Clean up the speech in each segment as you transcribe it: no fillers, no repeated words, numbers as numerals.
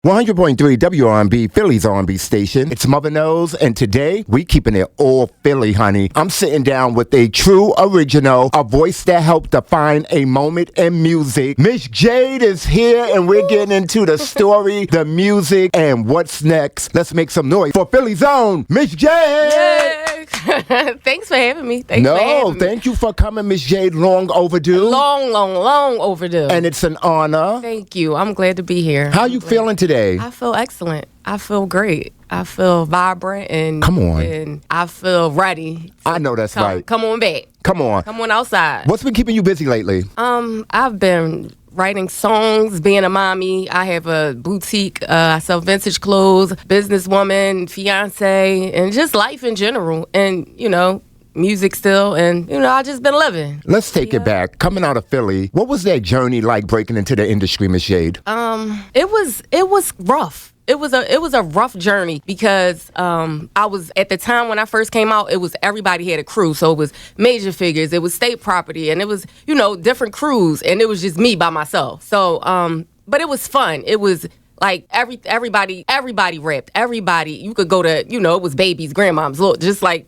100.3 WRB, Philly's R&B station. It's Muthaknows, and today we keeping it all Philly, honey. I'm sitting down with a true original, a voice that helped define a moment in music. Miss Jade is here, and we're getting into the story, the music, and what's next. Let's make some noise for Philly's own Miss Jade. Yay. Thanks for having me. Thank you for coming, Miss Jade. Long overdue. Long overdue. And it's an honor. Thank you. I'm glad to be here. How you feeling today? I feel excellent. I feel great. I feel vibrant and come on. And I feel ready. I know that's right. Come on back. Come on. Come on outside. What's been keeping you busy lately? I've been writing songs, being a mommy. I have a boutique. I sell vintage clothes, businesswoman, fiance, and just life in general. And, music still, and I just been living. Let's take it back. Coming out of Philly, what was that journey like breaking into the industry, Miss Jade? It was rough. It was a rough journey because I was, at the time when I first came out, it was everybody had a crew. So it was Major Figures, it was State Property, and it was, different crews, and it was just me by myself. So but it was fun. It was like everybody rapped. Everybody, you could go to, it was babies, grandmoms, look, just like,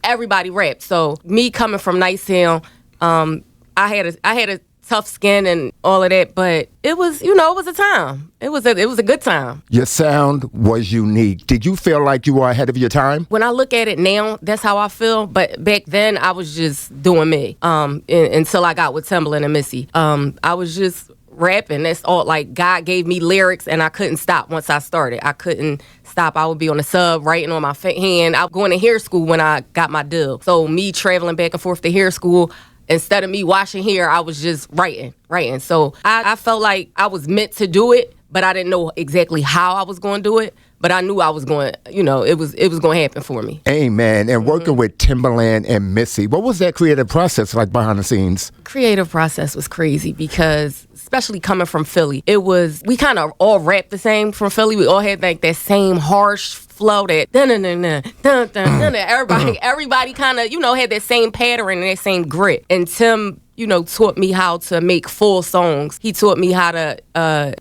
everybody rapped. So me coming from Nicetown, I had a tough skin and all of that, but it was, it was a time. It was a good time. Your sound was unique. Did you feel like you were ahead of your time? When I look at it now, that's how I feel. But back then, I was just doing me. Until I got with Timbaland and Missy, I was just rapping. That's all. Like, God gave me lyrics, and I couldn't stop once I started. I couldn't stop. I would be on the sub writing on my hand. I was going to hair school when I got my deal. So me traveling back and forth to hair school, instead of me washing hair, I was just writing. So I felt like I was meant to do it, but I didn't know exactly how I was going to do it. But I knew I was going, it was going to happen for me. Amen. And working with Timbaland and Missy, what was that creative process like behind the scenes? Creative process was crazy because, especially coming from Philly, we kind of all rapped the same from Philly. We all had like that same harsh flow, that everybody kind of, had that same pattern and that same grit. And Tim, taught me how to make full songs. He taught me how to,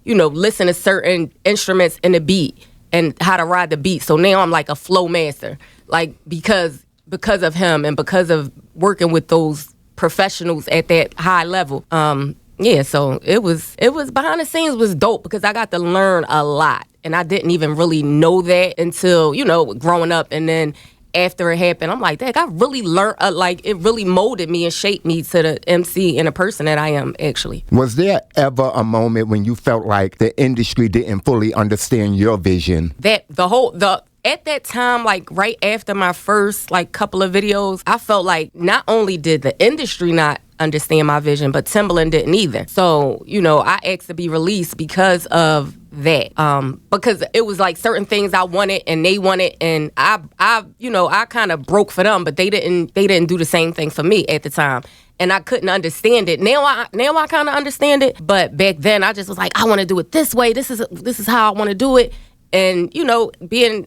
listen to certain instruments in the beat and how to ride the beat. So now I'm like a flow master, like because of him and because of working with those professionals at that high level. So it was behind the scenes was dope because I got to learn a lot, and I didn't even really know that until growing up, and then after it happened, I'm like, dang, I really learned, it really molded me and shaped me to the MC and the person that I am, actually. Was there ever a moment when you felt like the industry didn't fully understand your vision? At that time, like right after my first couple of videos, I felt like not only did the industry not understand my vision, but Timbaland didn't either. So, I asked to be released because of that. Because it was like certain things I wanted and they wanted, and I kind of broke for them, but they didn't do the same thing for me at the time. And I couldn't understand it. Now I kind of understand it, but back then I just was like, I want to do it this way. This is how I want to do it. And,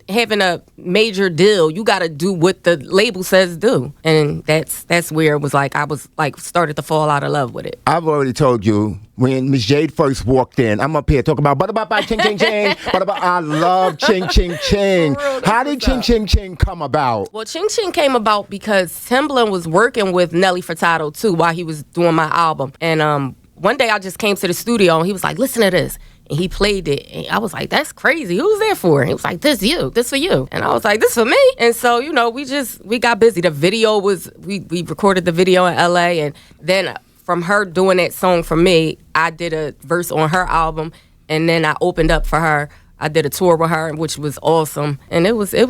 having a major deal, you got to do what the label says do. And that's where it was like I was started to fall out of love with it. I've already told you, when Miss Jade first walked in, I'm up here talking about ching ching ching. I love ching ching ching. How did ching ching ching come about? Well, ching ching came about because Timbaland was working with Nelly Furtado too while he was doing my album. And one day I just came to the studio and he was like, listen to this. And he played it, and I was like, that's crazy. Who's that for? And he was like, this for you. And I was like, this for me? And so, we got busy. The video was, we recorded the video in LA, and then from her doing that song for me, I did a verse on her album, and then I opened up for her. I did a tour with her, which was awesome, and it was a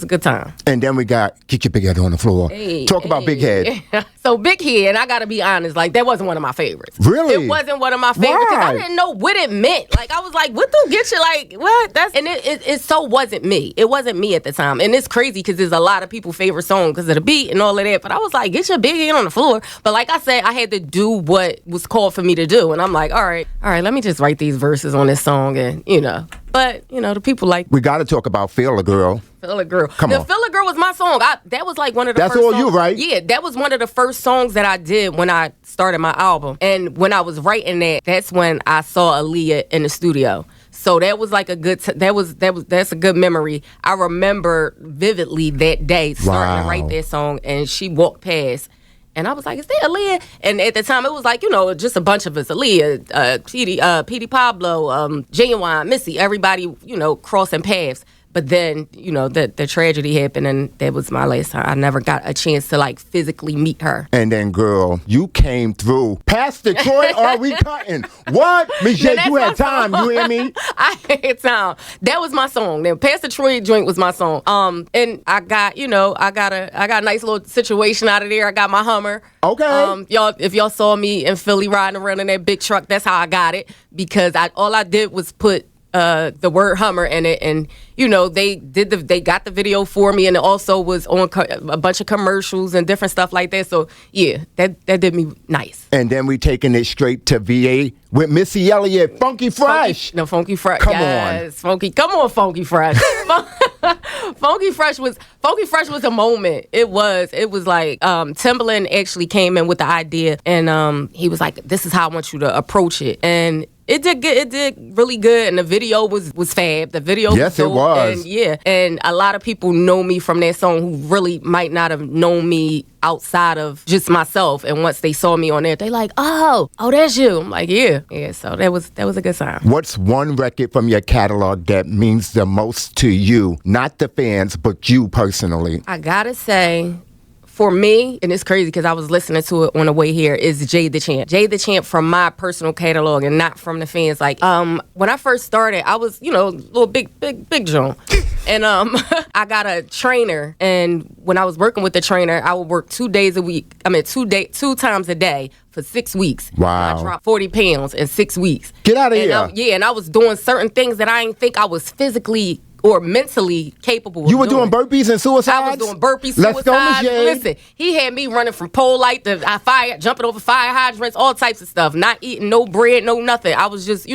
good time. And then we got Get Your Big Head on the Floor. Talk about Big Head. So Big Head, and I gotta be honest, that wasn't one of my favorites. Really? It wasn't one of my favorites because I didn't know what it meant. I was like, what do get you? What? And it so wasn't me. It wasn't me at the time, and it's crazy because there's a lot of people's favorite song because of the beat and all of that. But I was like, get your big head on the floor. But like I said, I had to do what was called for me to do, and I'm like, all right, let me just write these verses on this song, and But, the people like... We got to talk about Feel a Girl. Feel a Girl. Come on. Feel a Girl was my song. That was one of the first songs. That's all you, right? Yeah, that was one of the first songs that I did when I started my album. And when I was writing that, that's when I saw Aaliyah in the studio. So that was like a good. That's a good memory. I remember vividly that day starting to write that song, and she walked past. And I was like, is that Aaliyah? And at the time, it was like, just a bunch of us. Aaliyah, Petey Pablo, Genuine, Missy, everybody, crossing paths. But then, the tragedy happened, and that was my last time. I never got a chance to, physically meet her. And then, girl, you came through. Pastor Troy, are we cutting? What? Miss Jade, you had time, you hear me? I had time. That was my song. Then Pastor Troy joint was my song. And I got, I got a nice little situation out of there. I got my Hummer. Okay. If y'all saw me in Philly riding around in that big truck, that's how I got it. Because all I did was put the word Hummer in it, and they got the video for me, and it also was on a bunch of commercials and different stuff like that. So yeah, that did me nice. And then we taking it straight to VA with Missy Elliott, Funky Fresh. Funky Fresh. Come on, Funky. Come on, Funky Fresh. Funky Fresh was a moment. It was like Timbaland actually came in with the idea, and he was like, "This is how I want you to approach it," and it did good. It did really good, and the video was fab. The video, yes, was dope, it was. and a lot of people know me from that song who really might not have known me outside of just myself. And once they saw me on there, they like, oh, that's you. I'm like, yeah. So that was a good sign. What's one record from your catalog that means the most to you, not the fans, but you personally? I gotta say, for me, and it's crazy because I was listening to it on the way here, is Jade the Champ. Jade the Champ from my personal catalog and not from the fans. Like, when I first started, I was, a little big John. And I got a trainer, and when I was working with the trainer, I would work 2 days a week. 2 times a day for 6 weeks. Wow. I dropped 40 pounds in 6 weeks. Get out of here. And I was doing certain things that I didn't think I was physically or mentally capable of doing. You were doing burpees and suicides? I was doing burpees, suicides. Let's go, Miss Jade. Listen, he had me running from pole light to fire, jumping over fire hydrants, all types of stuff. Not eating no bread, no nothing. I was just,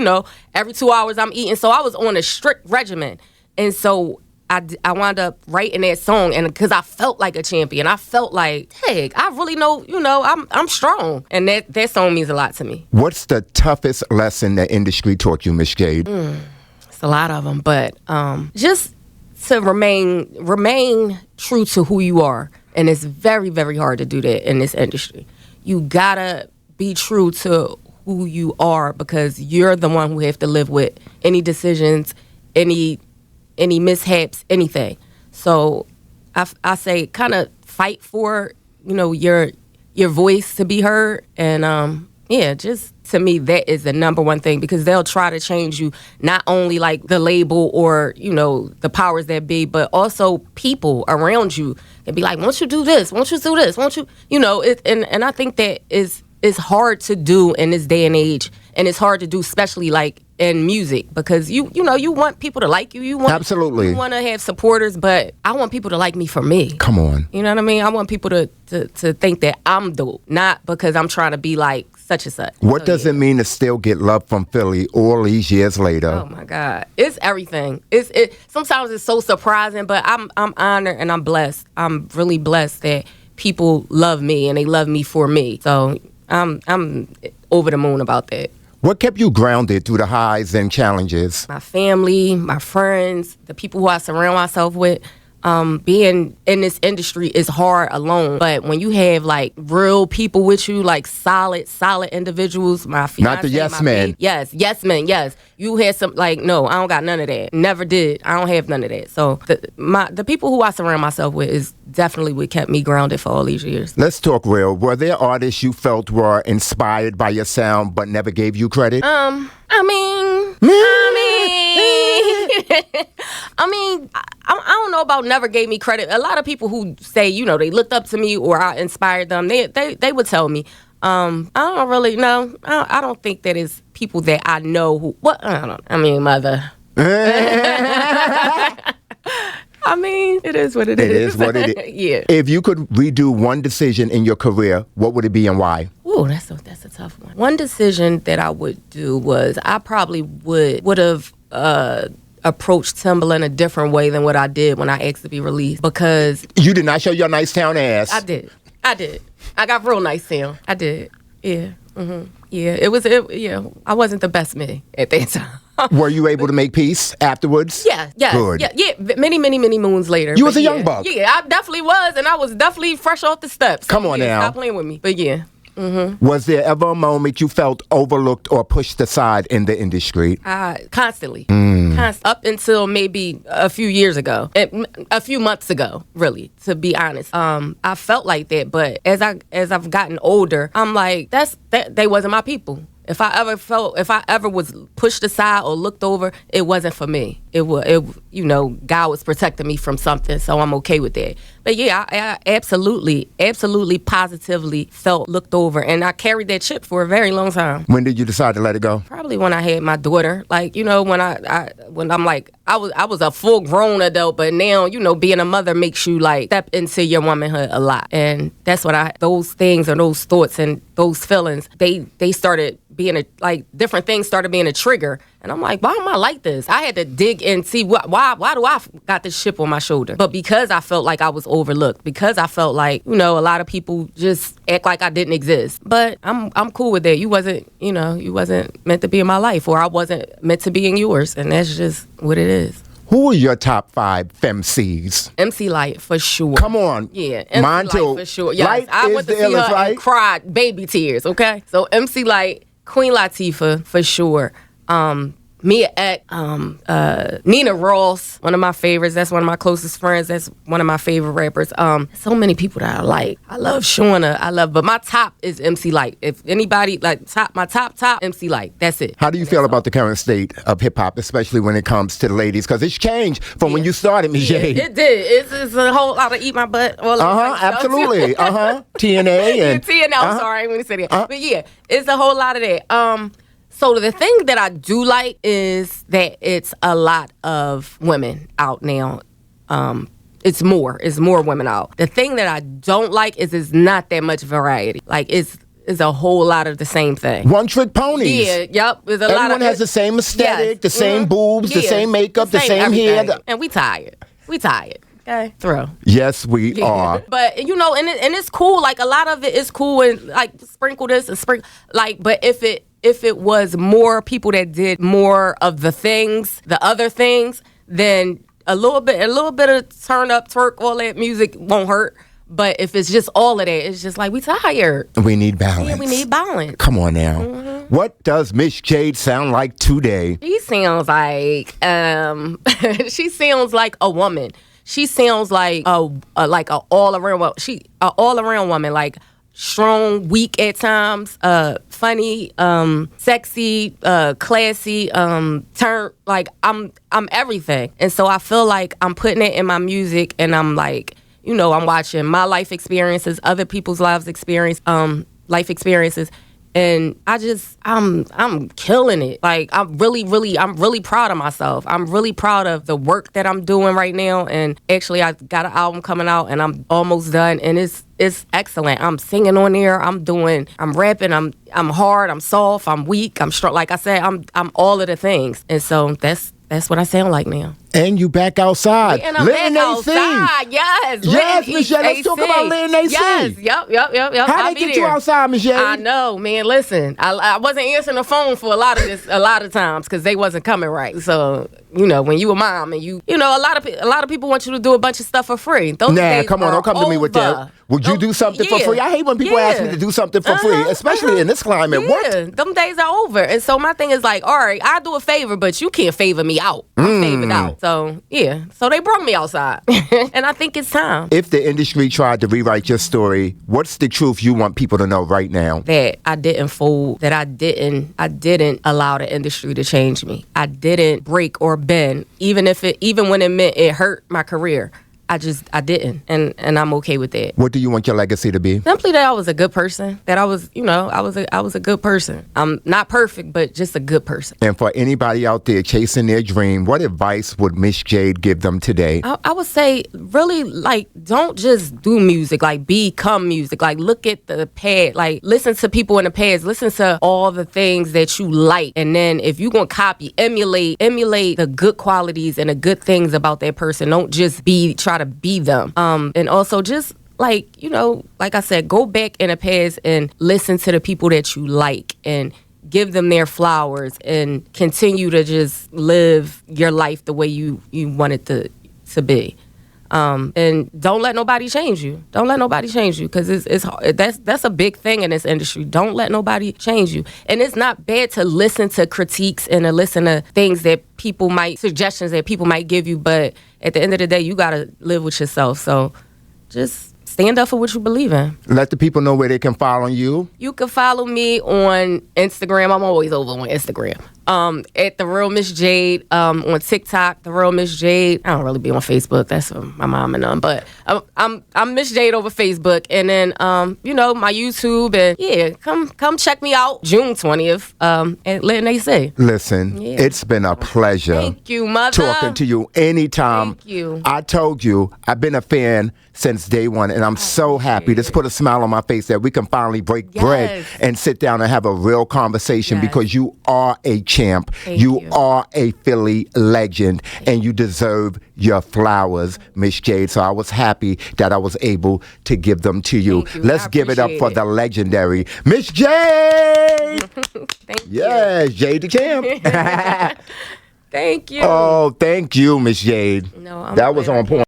every 2 hours I'm eating. So I was on a strict regimen. And so I wound up writing that song, and because I felt like a champion. I felt like, hey, I really know, I'm strong. And that song means a lot to me. What's the toughest lesson the industry taught you, Miss Jade? A lot of them, but just to remain true to who you are, and it's very, very hard to do that in this industry. You gotta be true to who you are, because you're the one who have to live with any decisions, any mishaps, anything. So I say kind of fight for your voice to be heard, and just to me, that is the number one thing, because they'll try to change you, not only like the label or, the powers that be, but also people around you and be like, won't you do this? Won't you do this? Won't you, and I think that is hard to do in this day and age. And it's hard to do, especially like in music, because you want people to like you. Absolutely. You want to have supporters, but I want people to like me for me. Come on. You know what I mean? I want people to think that I'm dope, not because I'm trying to be like such and such. What does it mean to still get love from Philly all these years later? Oh my God, it's everything. Sometimes it's so surprising, but I'm honored and I'm blessed. I'm really blessed that people love me and they love me for me. So I'm over the moon about that. What kept you grounded through the highs and challenges? My family, my friends, the people who I surround myself with. Being in this industry is hard alone, but when you have like real people with you, like solid individuals, my fiance, not the yes men. Yes men. Yes, you had some no, I don't got none of that. Never did. I don't have none of that. So the people who I surround myself with is definitely what kept me grounded for all these years. Let's talk real. Were there artists you felt were inspired by your sound but never gave you credit? I don't know about never gave me credit. A lot of people who say, they looked up to me or I inspired them, they would tell me. I don't really know. I don't think that is people that I know who, mother. It is what it is. It is what it is. Yeah. If you could redo one decision in your career, what would it be and why? Ooh, that's a tough one. One decision that I would do was I probably would have approached Timbaland a different way than what I did when I asked to be released, because you did not show your nice town ass. I did. I got real nice town. I did. Yeah. Mm-hmm. Yeah. I wasn't the best me at that time. Were you able to make peace afterwards? Yeah. Good. Yeah. Many moons later. You was a yeah, young buck. Yeah, I definitely was, and I was definitely fresh off the steps. Come on now. Stop playing with me. But yeah. Mm-hmm. Was there ever a moment you felt overlooked or pushed aside in the industry? Constantly. Up until maybe a few years ago, a few months ago, really, to be honest. I felt like that, but as I've gotten older, I'm like, they wasn't my people. If I ever was pushed aside or looked over, it wasn't for me. God was protecting me from something, so I'm okay with that. But yeah, I absolutely, positively felt looked over, and I carried that chip for a very long time. When did you decide to let it go? Probably when I had my daughter. Like, when I'm like, I was a full grown adult, but now, being a mother makes you like step into your womanhood a lot, and that's what those things and those thoughts and those feelings, they started being different things started being a trigger. And I'm like, why am I like this? I had to dig and see why do I got this chip on my shoulder? But because I felt like I was overlooked, because I felt like, a lot of people just act like I didn't exist. But I'm cool with that. You wasn't meant to be in my life, or I wasn't meant to be in yours. And that's just what it is. Who are your top 5 femcs? MC Light, for sure. Come on. Yeah, MC Mine Light, too. for sure. Yes, Light I is went to the see her illest, right? and cried baby tears, okay? So MC Light, Queen Latifah, for sure. Mia Ek, Nina Ross, one of my favorites. That's one of my closest friends. That's one of my favorite rappers. So many people that I like. I love Shawnna. But my top is MC Light. If anybody my top MC Light. That's it. How do you feel about the current state of hip hop, especially when it comes to the ladies? Because it's changed from when you started, Miss Jade. It did. It's a whole lot of eat my butt. Absolutely. TNA and TNA. Sorry, I didn't say that. But yeah, it's a whole lot of that. So the thing that I do like is that it's a lot of women out now. It's more women out. The thing that I don't like is it's not that much variety. Like it's a whole lot of the same thing. One trick ponies. Yeah, yep. Everyone has the same aesthetic, the same boobs, the same makeup, the same hair. And we tired. Okay, throw. Yes, we are. But and it's cool. Like a lot of it is cool, and like sprinkle this and sprinkle But if it was more people that did more of the other things, then a little bit of turn up, twerk, all that music won't hurt. But if it's just all of that, it's just like we tired. We need balance. Yeah, we need balance. Come on now. Mm-hmm. What does Miss Jade sound like today? She sounds like she sounds like a woman. She sounds like a all around woman, like strong, weak at times, funny, sexy, classy, turn like I'm everything. And so I feel like I'm putting it in my music, and I'm like, I'm watching my life experiences, other people's life experiences, and I'm killing it. Like I'm really proud of myself. I'm really proud of the work that I'm doing right now. And actually, I got an album coming out, and I'm almost done, and it's excellent. I'm singing on there. I'm rapping. I'm hard. I'm soft. I'm weak. I'm strong. Like I said, I'm all of the things. And so that's what I sound like now. And you back outside. And I'm back outside. Yes, Miss Jade. Let's talk about Lynn AC. Yes, yep. How they get you outside, Miss Jade? I know, man. Listen, I wasn't answering the phone for a lot of times because they wasn't coming right. So when you a mom and a lot of people want you to do a bunch of stuff for free. Those days come on, don't come to me with that. Would you do something for free? I hate when people ask me to do something for free, especially in this climate. Yeah, what? Them days are over. And so my thing is like, all right, I'll do a favor, but you can't favor me out. I'm favored out. So yeah, so they brought me outside, and I think it's time. If the industry tried to rewrite your story, what's the truth you want people to know right now? That I didn't fold. That I didn't allow the industry to change me. I didn't break or bend, even when it meant it hurt my career. I didn't, and I'm okay with that. What do you want your legacy to be? Simply that I was a good person. That I was a good person. I'm not perfect, but just a good person. And for anybody out there chasing their dream, what advice would Miss Jade give them today? I would say, really, like, don't just do music. Like, become music. Like, look at the past. Like, listen to people in the past. Listen to all the things that you like, and then if you're gonna copy, emulate the good qualities and the good things about that person. Don't just try to be them. And also just like I said, go back in the past and listen to the people that you like and give them their flowers and continue to just live your life the way you want it to be. And don't let nobody change you. Don't let nobody change you, because it's hard. That's a big thing in this industry. Don't let nobody change you. And it's not bad to listen to critiques and to listen to things that suggestions that people might give you, but at the end of the day, you gotta live with yourself. So just stand up for what you believe in. Let the people know where they can follow you. You can follow me on Instagram. I'm always over on Instagram. At The Real Miss Jade. On TikTok, The Real Miss Jade. I don't really be on Facebook. That's for my mom and them. But I'm Miss Jade over Facebook. And then, my YouTube. And yeah, come check me out June 20th at Let They Say. Listen, It's been a pleasure. Thank you, Mother. Talking to you anytime. Thank you. I told you, I've been a fan since day one, and I'm so happy. This put a smile on my face that we can finally break bread and sit down and have a real conversation, because you are a champ. You are a Philly legend, and you deserve your flowers, Miss Jade. So I was happy that I was able to give them to you. Let's give it up for the legendary Miss Jade. Thank you. Yes, Jade the champ. Thank you. Oh, thank you, Miss Jade. No, that was on point.